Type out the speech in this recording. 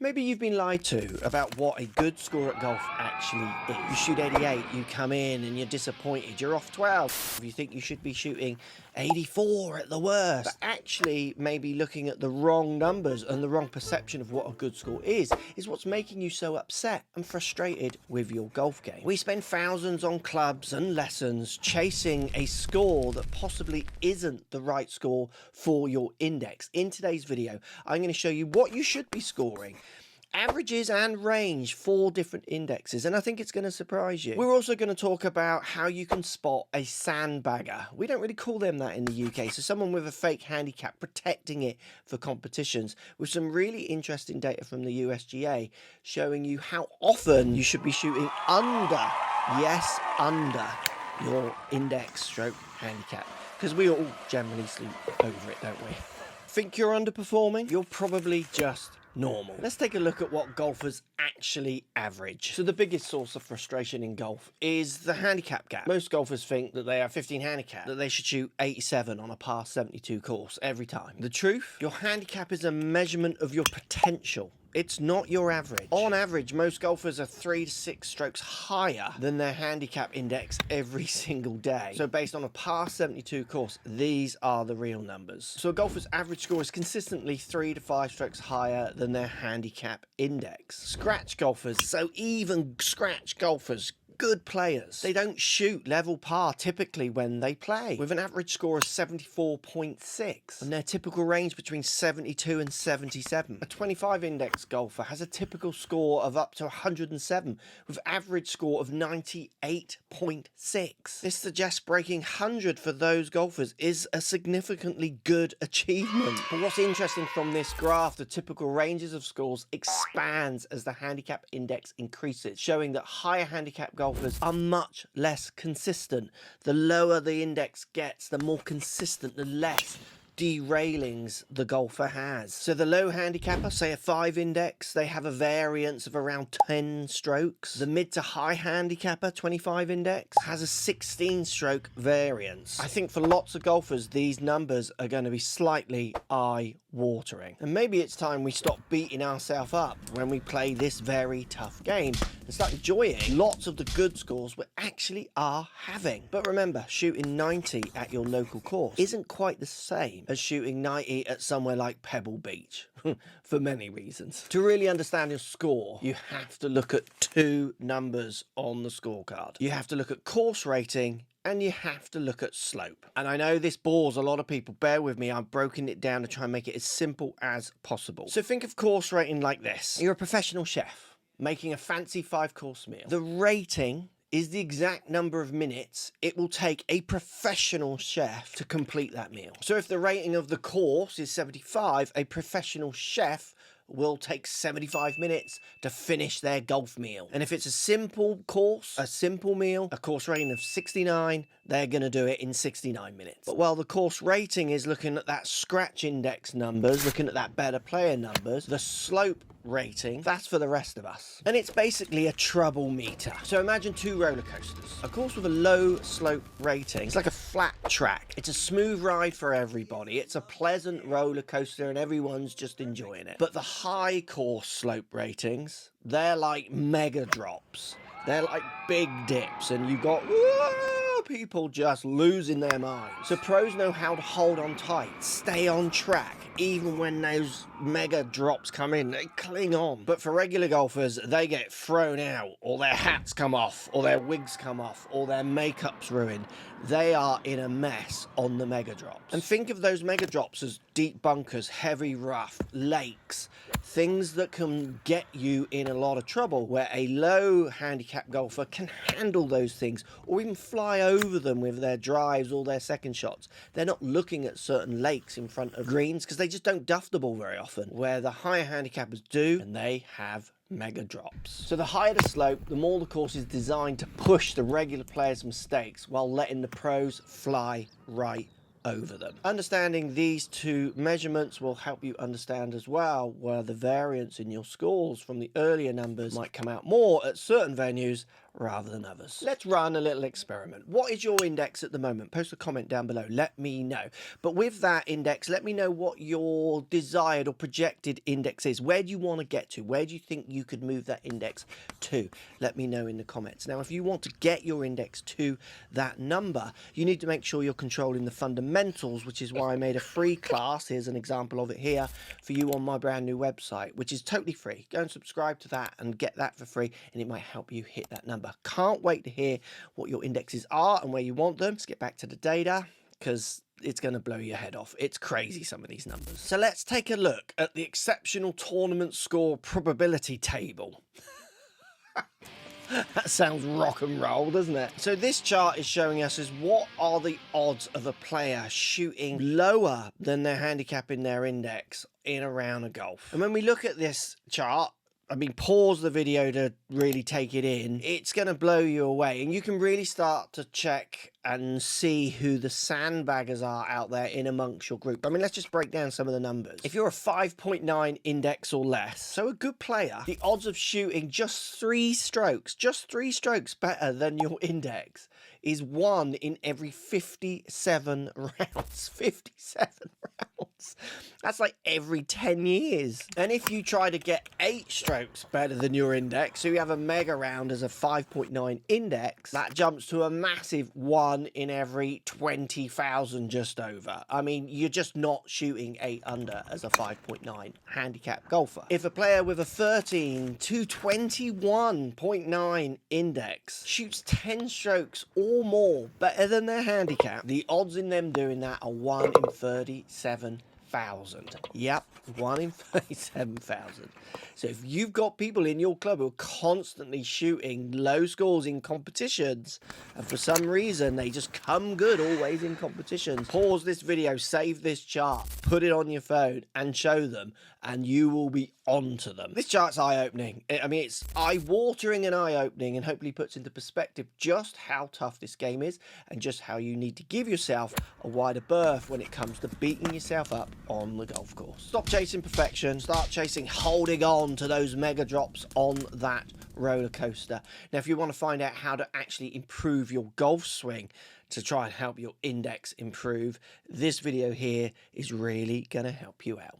Maybe you've been lied to about what a good score at golf actually is. You shoot 88, you come in and you're disappointed. You're off 12. You think you should be shooting 84 at the worst. But actually, maybe looking at the wrong numbers and the wrong perception of what a good score is what's making you so upset and frustrated with your golf game. We spend thousands on clubs and lessons chasing a score that possibly isn't the right score for your index. In today's video, I'm going to show you what you should be scoring, averages and range for different indexes, and I think it's going to surprise you. We're also going to talk about how you can spot a sandbagger. We don't really call them that in the UK, so someone with a fake handicap protecting it for competitions, with some really interesting data from the USGA showing you how often you should be shooting under, yes, under your index stroke handicap, because we all generally sleep over it, don't we? Think you're underperforming? You're probably just normal. Let's take a look at what golfers actually average. So the biggest source of frustration in golf is the handicap gap. Most golfers think that they have 15 handicap, that they should shoot 87 on a par 72 course every time. The truth, your handicap is a measurement of your potential. It's not your average. On average, most golfers are 3 to 6 strokes higher than their handicap index every single day. So based on a par 72 course, these are the real numbers. So a golfer's average score is consistently 3 to 5 strokes higher than their handicap index. Scratch golfers, so even scratch golfers, good players, they don't shoot level par typically when they play, with an average score of 74.6 and their typical range between 72 and 77. A 25 index golfer has a typical score of up to 107 with average score of 98.6. This suggests breaking 100 for those golfers is a significantly good achievement. But what's interesting from this graph, the typical ranges of scores expands as the handicap index increases, showing that higher handicap golfers are much less consistent. The lower the index gets, the more consistent, the less derailings the golfer has. So the low handicapper, say a 5 index, they have a variance of around 10 strokes. The mid to high handicapper, 25 index, has a 16 stroke variance. I think for lots of golfers, these numbers are going to be slightly eye-watering. And maybe it's time we stop beating ourselves up when we play this very tough game and start enjoying lots of the good scores we actually are having. But remember, shooting 90 at your local course isn't quite the same as shooting 90 at somewhere like Pebble Beach, for many reasons. To really understand your score, you have to look at 2 numbers on the scorecard. You have to look at course rating and you have to look at slope. And I know this bores a lot of people. Bear with me, I've broken it down to try and make it as simple as possible. So think of course rating like this. You're a professional chef making a fancy 5-course meal. The rating is the exact number of minutes it will take a professional chef to complete that meal. So if the rating of the course is 75, a professional chef will take 75 minutes to finish their golf meal. And if it's a simple course, a simple meal, a course rating of 69, they're going to do it in 69 minutes. But while the course rating is looking at that scratch index numbers, looking at that better player numbers, the slope rating, that's for the rest of us. And it's basically a trouble meter. So imagine 2 roller coasters. A course with a low slope rating, it's like a flat track. It's a smooth ride for everybody. It's a pleasant roller coaster and everyone's just enjoying it. But the high course slope ratings, they're like mega drops. They're like big dips and you got people just losing their minds. So pros know how to hold on tight, stay on track, even when those mega drops come in, they cling on. But for regular golfers, they get thrown out, or their hats come off, or their wigs come off, or their makeup's ruined. They are in a mess on the mega drops. And think of those mega drops as deep bunkers, heavy rough, lakes, things that can get you in a lot of trouble, where a low handicap golfer can handle those things, or even fly over them with their drives or their second shots. They're not looking at certain lakes in front of greens because they just don't duff the ball very often, where the higher handicappers do, and they have mega drops. So the higher the slope, the more the course is designed to push the regular players' mistakes while letting the pros fly right over them. Understanding these 2 measurements will help you understand as well where the variance in your scores from the earlier numbers might come out more at certain venues rather than others. Let's run a little experiment. What is your index at the moment? Post a comment down below. Let me know. But with that index, let me know what your desired or projected index is. Where do you want to get to? Where do you think you could move that index to? Let me know in the comments. Now, if you want to get your index to that number, you need to make sure you're controlling the fundamentals, which is why I made a free class. Here's an example of it here for you on my brand new website, which is totally free. Go and subscribe to that and get that for free, and it might help you hit that number. Can't wait to hear what your indexes are and where you want them. Let's get back to the data, because it's going to blow your head off. It's crazy, some of these numbers. So let's take a look at the exceptional tournament score probability table. That sounds rock and roll, doesn't it? So this chart is showing us is what are the odds of a player shooting lower than their handicap in their index in a round of golf. And when we look at this chart, I mean, pause the video to really take it in. It's going to blow you away. And you can really start to check and see who the sandbaggers are out there in amongst your group. I mean, let's just break down some of the numbers. If you're a 5.9 index or less, so a good player, the odds of shooting just three strokes better than your index is 1 in every 57 rounds. 57 rounds. That's like every 10 years. And if you try to get 8 strokes better than your index, so you have a mega round as a 5.9 index, that jumps to a massive 1 in every 20,000 just over. I mean, you're just not shooting 8 under as a 5.9 handicap golfer. If a player with a 13 to 21.9 index shoots 10 strokes or more better than their handicap, the odds in them doing that are 1 in 37,000. Yep, 1 in 37,000. So if you've got people in your club who are constantly shooting low scores in competitions, and for some reason they just come good always in competitions, pause this video, save this chart, put it on your phone and show them, and you will be onto them. This chart's eye-opening. I mean, it's eye-watering and eye-opening, and hopefully puts into perspective just how tough this game is and just how you need to give yourself a wider berth when it comes to beating yourself up on the golf course. Stop chasing perfection, start chasing holding on to those mega drops on that roller coaster. Now, if you want to find out how to actually improve your golf swing to try and help your index improve, this video here is really going to help you out.